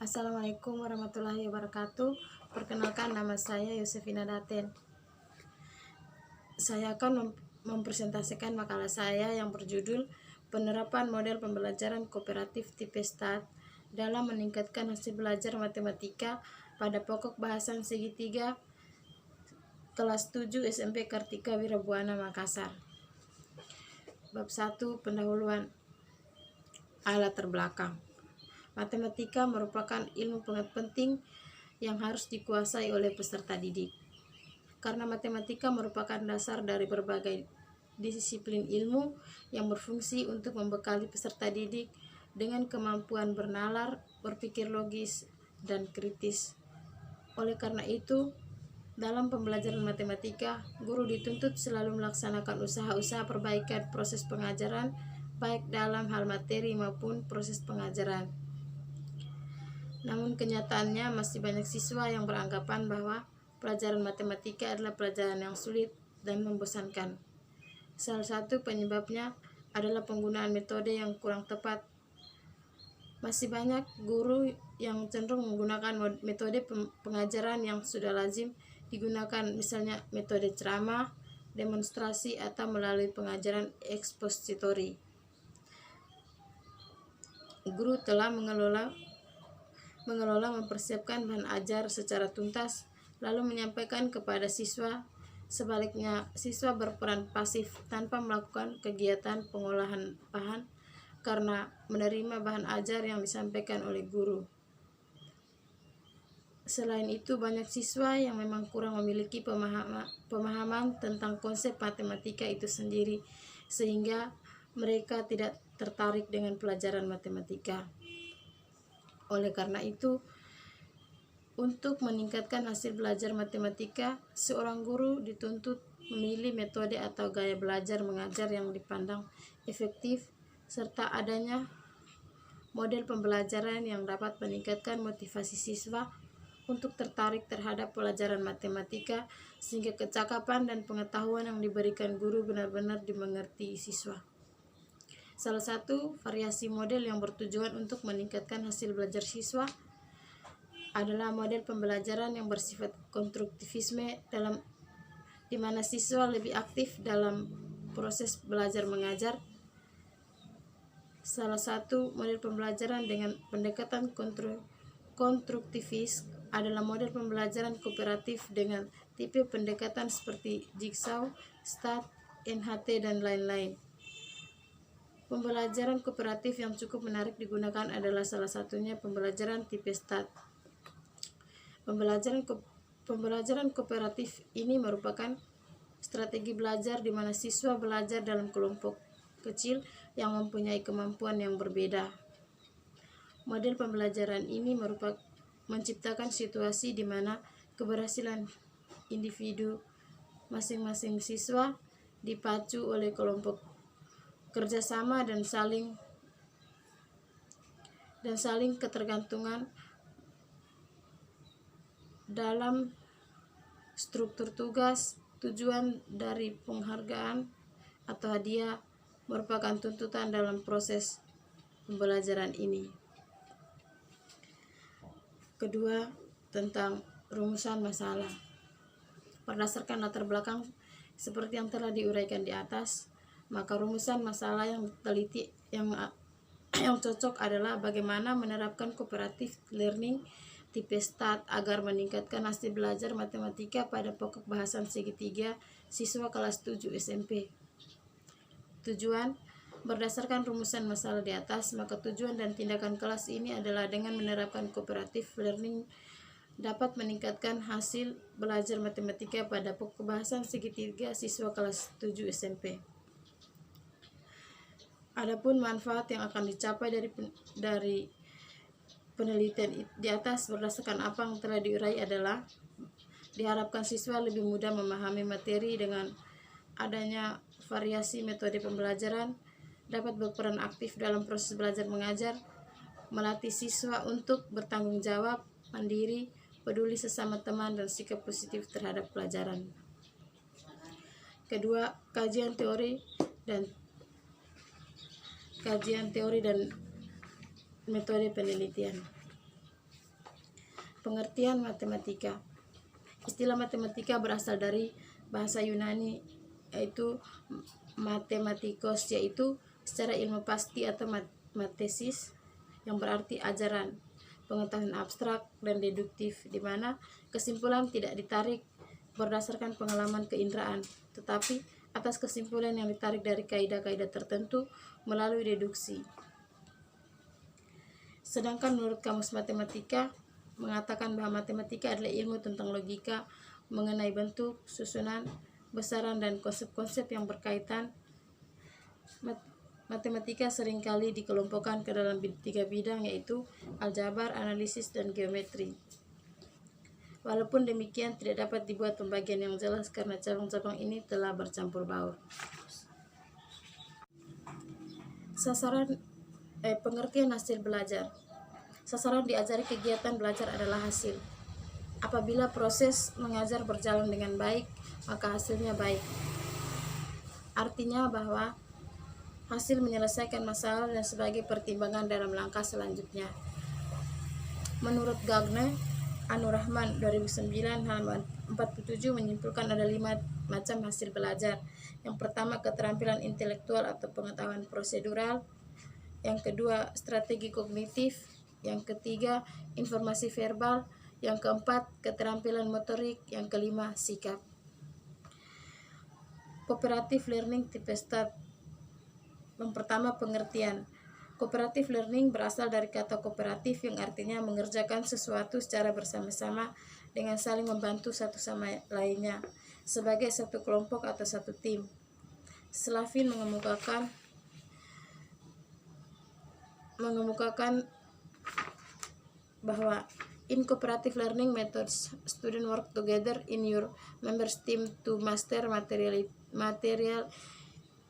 Assalamualaikum warahmatullahi wabarakatuh. Perkenalkan, nama saya Yosefina Daten. Saya akan mempresentasikan makalah saya yang berjudul Penerapan Model Pembelajaran Kooperatif Tipe STAT dalam meningkatkan hasil belajar matematika pada pokok bahasan segitiga kelas 7 SMP Kartika Wirabuana Makassar. Bab 1, pendahuluan. Latar belakang. Matematika merupakan ilmu penting yang harus dikuasai oleh peserta didik. Karena matematika merupakan dasar dari berbagai disiplin ilmu yang berfungsi untuk membekali peserta didik dengan kemampuan bernalar, berpikir logis, dan kritis. Oleh karena itu, dalam pembelajaran matematika, guru dituntut selalu melaksanakan usaha-usaha perbaikan proses pengajaran, baik dalam hal materi maupun proses pengajaran. Namun kenyataannya masih banyak siswa yang beranggapan bahwa pelajaran matematika adalah pelajaran yang sulit dan membosankan. Salah satu penyebabnya adalah penggunaan metode yang kurang tepat. Masih banyak guru yang cenderung menggunakan metode pengajaran yang sudah lazim digunakan, misalnya metode ceramah, demonstrasi, atau melalui pengajaran ekspositori. Guru telah mengelola mempersiapkan bahan ajar secara tuntas, lalu menyampaikan kepada siswa. Sebaliknya, siswa berperan pasif tanpa melakukan kegiatan pengolahan bahan karena menerima bahan ajar yang disampaikan oleh guru. Selain itu, banyak siswa yang memang kurang memiliki pemahaman tentang konsep matematika itu sendiri, sehingga mereka tidak tertarik dengan pelajaran matematika. Oleh karena itu, untuk meningkatkan hasil belajar matematika, seorang guru dituntut memilih metode atau gaya belajar mengajar yang dipandang efektif, serta adanya model pembelajaran yang dapat meningkatkan motivasi siswa untuk tertarik terhadap pelajaran matematika, sehingga kecakapan dan pengetahuan yang diberikan guru benar-benar dimengerti siswa. Salah satu variasi model yang bertujuan untuk meningkatkan hasil belajar siswa adalah model pembelajaran yang bersifat konstruktivisme, di mana siswa lebih aktif dalam proses belajar mengajar. Salah satu model pembelajaran dengan pendekatan konstruktivis adalah model pembelajaran kooperatif dengan tipe pendekatan seperti Jigsaw, STAT, NHT, dan lain-lain. Pembelajaran kooperatif yang cukup menarik digunakan adalah salah satunya pembelajaran tipe STAT. Pembelajaran kooperatif ini merupakan strategi belajar di mana siswa belajar dalam kelompok kecil yang mempunyai kemampuan yang berbeda. Model pembelajaran ini menciptakan situasi di mana keberhasilan individu masing-masing siswa dipacu oleh kelompok kerjasama dan saling ketergantungan dalam struktur tugas. Tujuan dari penghargaan atau hadiah merupakan tuntutan dalam proses pembelajaran ini. Kedua, tentang rumusan masalah. Berdasarkan latar belakang seperti yang telah diuraikan di atas, maka rumusan masalah yang teliti yang cocok adalah bagaimana menerapkan cooperative learning tipe STAT agar meningkatkan hasil belajar matematika pada pokok bahasan segitiga siswa kelas 7 SMP. Tujuan: berdasarkan rumusan masalah di atas, maka tujuan dan tindakan kelas ini adalah dengan menerapkan cooperative learning dapat meningkatkan hasil belajar matematika pada pokok bahasan segitiga siswa kelas 7 SMP. Adapun manfaat yang akan dicapai dari penelitian di atas berdasarkan apa yang telah diurai adalah diharapkan siswa lebih mudah memahami materi dengan adanya variasi metode pembelajaran, dapat berperan aktif dalam proses belajar mengajar, melatih siswa untuk bertanggung jawab, mandiri, peduli sesama teman, dan sikap positif terhadap pelajaran. Kedua, kajian teori dan metode penelitian. Pengertian matematika. Istilah matematika berasal dari bahasa Yunani yaitu matematikos, yaitu secara ilmu pasti atau matesis, yang berarti ajaran, pengetahuan abstrak dan deduktif, di mana kesimpulan tidak ditarik berdasarkan pengalaman keinderaan, tetapi atas kesimpulan yang ditarik dari kaidah-kaidah tertentu melalui deduksi. Sedangkan menurut Kamus Matematika mengatakan bahwa matematika adalah ilmu tentang logika mengenai bentuk, susunan, besaran, dan konsep-konsep yang berkaitan. Matematika seringkali dikelompokkan ke dalam 3 bidang, yaitu aljabar, analisis, dan geometri. Walaupun demikian, tidak dapat dibuat pembagian yang jelas karena cabang-cabang ini telah bercampur baur. Pengertian hasil belajar. Sasaran diajari kegiatan belajar adalah hasil. Apabila proses mengajar berjalan dengan baik, maka hasilnya baik. Artinya bahwa hasil menyelesaikan masalah dan sebagai pertimbangan dalam langkah selanjutnya. Menurut Gagne Anur Rahman 2009 halaman 47 menyimpulkan ada 5 macam hasil belajar. Yang pertama, keterampilan intelektual atau pengetahuan prosedural. Yang kedua, strategi kognitif. Yang ketiga, informasi verbal. Yang keempat, keterampilan motorik. Yang kelima, sikap. Cooperative learning tipe START. Yang pertama, pengertian. Cooperative learning berasal dari kata kooperatif yang artinya mengerjakan sesuatu secara bersama-sama dengan saling membantu satu sama lainnya sebagai satu kelompok atau satu tim. Slavin mengemukakan bahwa in cooperative learning methods, students work together in your members team to master material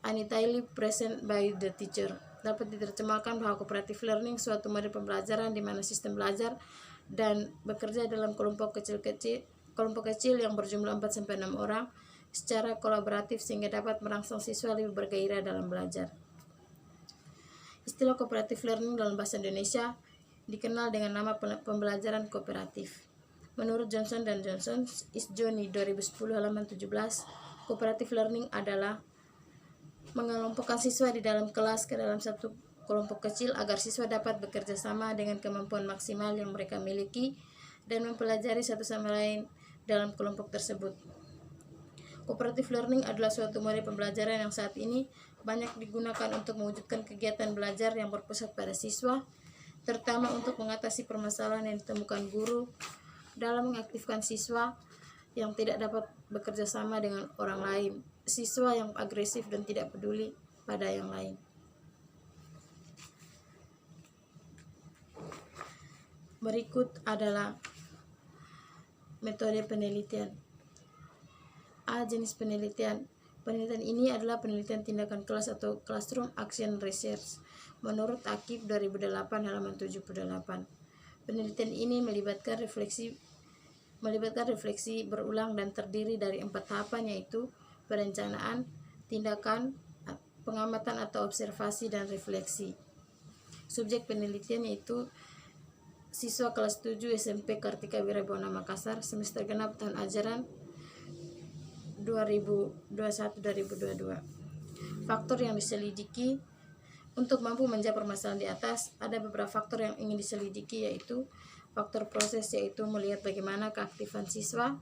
entirely present by the teacher. Dapat diterjemahkan bahwa cooperative learning suatu model pembelajaran di mana sistem belajar dan bekerja dalam kelompok kecil yang berjumlah 4-6 orang secara kolaboratif sehingga dapat merangsang siswa lebih bergairah dalam belajar. Istilah cooperative learning dalam bahasa Indonesia dikenal dengan nama pembelajaran kooperatif. Menurut Johnson dan Johnson, Isjoni 2010 halaman 17, cooperative learning adalah mengelompokkan siswa di dalam kelas ke dalam satu kelompok kecil agar siswa dapat bekerja sama dengan kemampuan maksimal yang mereka miliki dan mempelajari satu sama lain dalam kelompok tersebut. Cooperative learning adalah suatu model pembelajaran yang saat ini banyak digunakan untuk mewujudkan kegiatan belajar yang berpusat pada siswa, terutama untuk mengatasi permasalahan yang ditemukan guru dalam mengaktifkan siswa yang tidak dapat bekerja sama dengan orang lain, siswa yang agresif dan tidak peduli pada yang lain. Berikut adalah metode penelitian. A. Jenis penelitian. Penelitian ini adalah penelitian tindakan kelas atau classroom action research. Menurut Akib 2008 halaman 78. Penelitian ini melibatkan refleksi berulang dan terdiri dari 4 tahapan, yaitu perencanaan, tindakan, pengamatan atau observasi, dan refleksi. Subjek penelitian yaitu siswa kelas 7 SMP Kartika Wirabona Makassar, semester genap tahun ajaran 2021-2022. Faktor yang diselidiki. Untuk mampu menjawab permasalahan di atas, ada beberapa faktor yang ingin diselidiki, yaitu faktor proses, yaitu melihat bagaimana keaktifan siswa,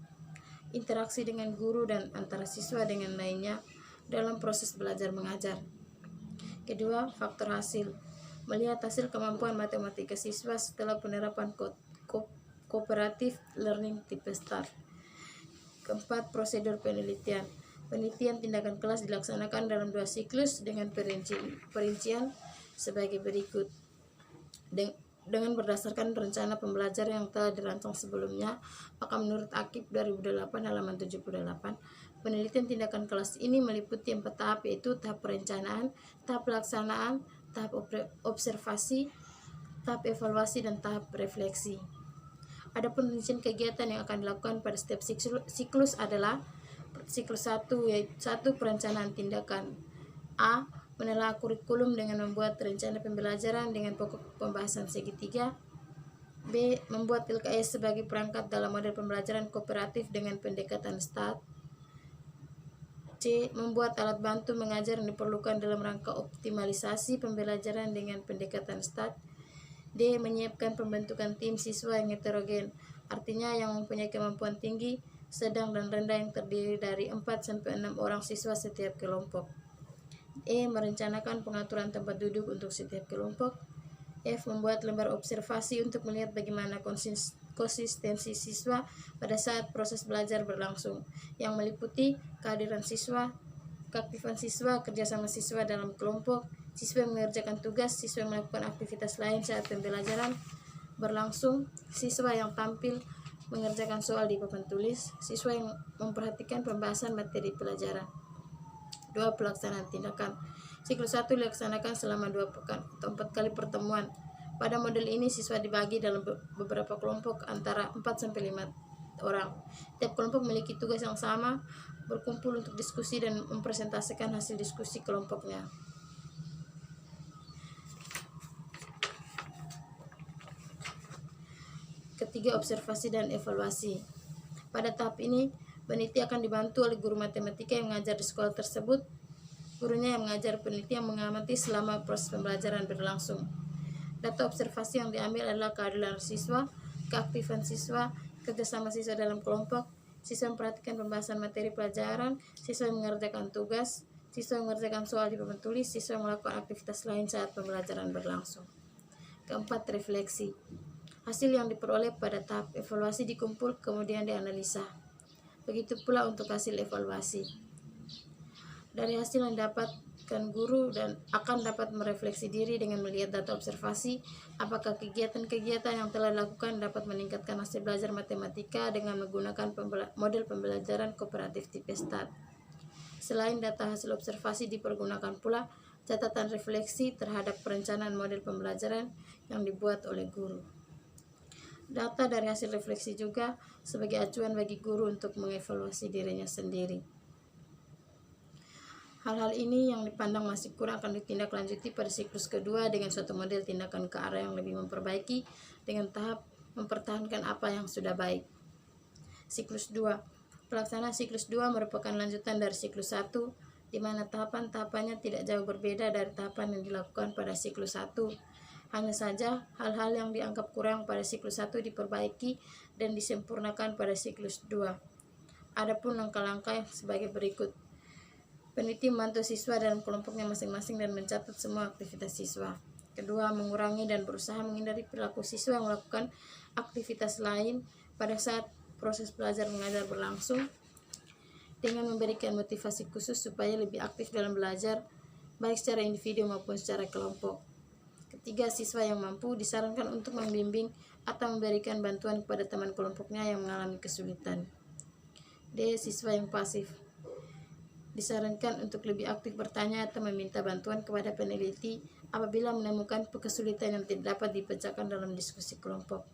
interaksi dengan guru dan antara siswa dengan lainnya dalam proses belajar mengajar. Kedua, faktor hasil, melihat hasil kemampuan matematika siswa setelah penerapan cooperative learning tipe START. Keempat, prosedur penelitian. Penelitian tindakan kelas dilaksanakan dalam 2 siklus dengan perincian sebagai berikut. Dengan berdasarkan rencana pembelajaran yang telah dirancang sebelumnya, maka menurut Akib 2008 halaman 78, penelitian tindakan kelas ini meliputi 4 tahap, yaitu tahap perencanaan, tahap pelaksanaan, tahap observasi, tahap evaluasi, dan tahap refleksi. Adapun rincian kegiatan yang akan dilakukan pada setiap siklus adalah siklus 1, yaitu 1. Perencanaan tindakan. A. Menelaah kurikulum dengan membuat rencana pembelajaran dengan pokok pembahasan segitiga. B. Membuat LKS sebagai perangkat dalam model pembelajaran kooperatif dengan pendekatan STAT. C. Membuat alat bantu mengajar yang diperlukan dalam rangka optimalisasi pembelajaran dengan pendekatan STAT. D. Menyiapkan pembentukan tim siswa yang heterogen, artinya yang mempunyai kemampuan tinggi, sedang, dan rendah yang terdiri dari 4-6 orang siswa setiap kelompok. E. Merencanakan pengaturan tempat duduk untuk setiap kelompok. F. Membuat lembar observasi untuk melihat bagaimana konsistensi siswa pada saat proses belajar berlangsung, yang meliputi kehadiran siswa, keaktifan siswa, kerjasama siswa dalam kelompok, siswa yang mengerjakan tugas, siswa yang melakukan aktivitas lain saat pembelajaran berlangsung, siswa yang tampil mengerjakan soal di papan tulis, siswa yang memperhatikan pembahasan materi pelajaran. 2. Pelaksanaan tindakan. Siklus 1 dilaksanakan selama 2 pekan atau 4 kali pertemuan. Pada model ini siswa dibagi dalam beberapa kelompok antara 4-5 orang. Tiap kelompok memiliki tugas yang sama, berkumpul untuk diskusi dan mempresentasikan hasil diskusi kelompoknya. Ketiga, observasi dan evaluasi. Pada tahap ini, peneliti akan dibantu oleh guru matematika yang mengajar di sekolah tersebut. Gurunya yang mengajar peneliti yang mengamati selama proses pembelajaran berlangsung. Data observasi yang diambil adalah kehadiran siswa, keaktifan siswa, kerjasama siswa dalam kelompok, siswa yang memperhatikan pembahasan materi pelajaran, siswa yang mengerjakan tugas, siswa yang mengerjakan soal di papan tulis, siswa yang melakukan aktivitas lain saat pembelajaran berlangsung. Keempat, refleksi. Hasil yang diperoleh pada tahap evaluasi dikumpul kemudian dianalisa. Begitu pula untuk hasil evaluasi. Dari hasil yang didapatkan guru dan akan dapat merefleksi diri dengan melihat data observasi, apakah kegiatan-kegiatan yang telah dilakukan dapat meningkatkan hasil belajar matematika dengan menggunakan model pembelajaran kooperatif tipe STAT. Selain data hasil observasi dipergunakan pula catatan refleksi terhadap perencanaan model pembelajaran yang dibuat oleh guru. Data dari hasil refleksi juga sebagai acuan bagi guru untuk mengevaluasi dirinya sendiri. Hal-hal ini yang dipandang masih kurang akan ditindaklanjuti pada siklus kedua dengan suatu model tindakan ke arah yang lebih memperbaiki dengan tahap mempertahankan apa yang sudah baik. Siklus 2. Pelaksanaan siklus 2 merupakan lanjutan dari siklus 1, di mana tahapan-tahapannya tidak jauh berbeda dari tahapan yang dilakukan pada siklus 1. Hanya saja, hal-hal yang dianggap kurang pada siklus 1 diperbaiki dan disempurnakan pada siklus 2. Adapun langkah-langkah sebagai berikut. Peneliti membantu siswa dalam kelompoknya masing-masing dan mencatat semua aktivitas siswa. Kedua, mengurangi dan berusaha menghindari perilaku siswa yang melakukan aktivitas lain pada saat proses belajar mengajar berlangsung, dengan memberikan motivasi khusus supaya lebih aktif dalam belajar, baik secara individu maupun secara kelompok. Ketiga, siswa yang mampu disarankan untuk membimbing atau memberikan bantuan kepada teman kelompoknya yang mengalami kesulitan. D. Siswa yang pasif disarankan untuk lebih aktif bertanya atau meminta bantuan kepada peneliti apabila menemukan kesulitan yang tidak dapat dipecahkan dalam diskusi kelompok.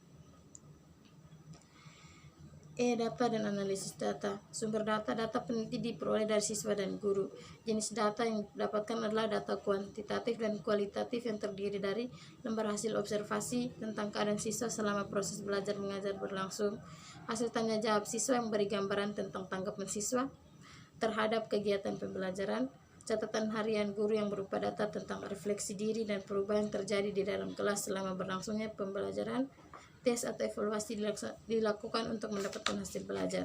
E. Data dan analisis data. Sumber data peneliti diperoleh dari siswa dan guru. Jenis data yang didapatkan adalah data kuantitatif dan kualitatif yang terdiri dari lembar hasil observasi tentang keadaan siswa selama proses belajar mengajar berlangsung, hasil tanya jawab siswa yang memberi gambaran tentang tanggapan siswa terhadap kegiatan pembelajaran, catatan harian guru yang berupa data tentang refleksi diri dan perubahan yang terjadi di dalam kelas selama berlangsungnya pembelajaran, tes atau evaluasi dilakukan untuk mendapatkan hasil belajar.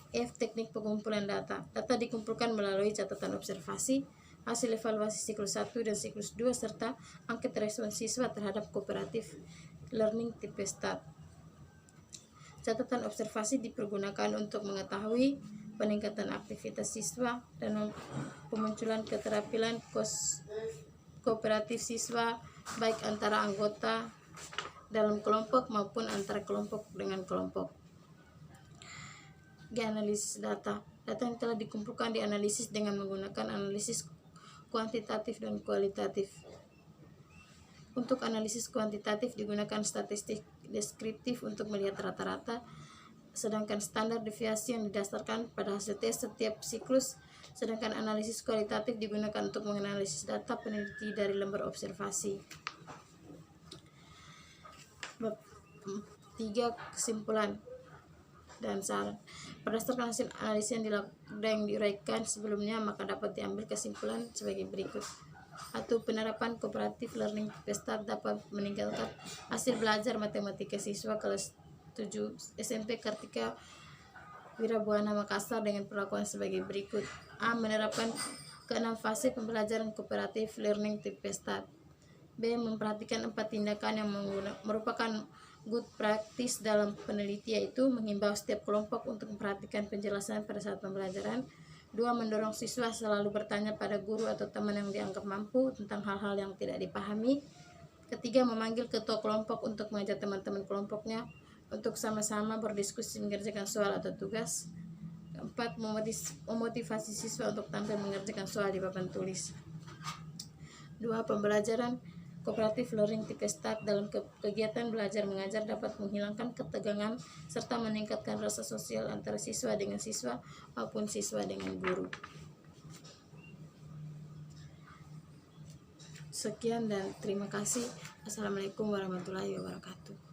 F. Teknik pengumpulan data. Data dikumpulkan melalui catatan observasi, hasil evaluasi siklus 1 dan siklus 2, serta angket respon siswa terhadap kooperatif learning tipe STAT. Catatan observasi dipergunakan untuk mengetahui peningkatan aktivitas siswa dan pemunculan keterampilan kooperatif siswa baik antara anggota dalam kelompok maupun antara kelompok dengan kelompok. Analisis data. Data yang telah dikumpulkan dianalisis dengan menggunakan analisis kuantitatif dan kualitatif. Untuk analisis kuantitatif digunakan statistik deskriptif untuk melihat rata-rata, sedangkan standar deviasi yang didasarkan pada hasil tes setiap siklus, sedangkan analisis kualitatif digunakan untuk menganalisis data peneliti dari lembar observasi. Bab 3. Kesimpulan dan saran. Berdasarkan hasil analisis yang diuraikan sebelumnya, maka dapat diambil kesimpulan sebagai berikut. 1. Penerapan kooperatif learning tipe START dapat meningkatkan hasil belajar matematika siswa kelas 7 SMP Kartika Wirabuana Makassar dengan perlakuan sebagai berikut. A. Menerapkan ke-6 fase pembelajaran kooperatif learning tipe START. B. Memperhatikan 4 tindakan yang merupakan good practice dalam peneliti, yaitu menghimbau setiap kelompok untuk memperhatikan penjelasan pada saat pembelajaran. 2. Mendorong siswa selalu bertanya pada guru atau teman yang dianggap mampu tentang hal-hal yang tidak dipahami. Ketiga, memanggil ketua kelompok untuk mengajak teman-teman kelompoknya untuk sama-sama berdiskusi mengerjakan soal atau tugas. Keempat, memotivasi siswa untuk tampil mengerjakan soal di papan tulis. 2. Pembelajaran kooperatif learning tipe START dalam kegiatan belajar mengajar dapat menghilangkan ketegangan serta meningkatkan rasa sosial antara siswa dengan siswa maupun siswa dengan guru. Sekian dan terima kasih. Assalamualaikum warahmatullahi wabarakatuh.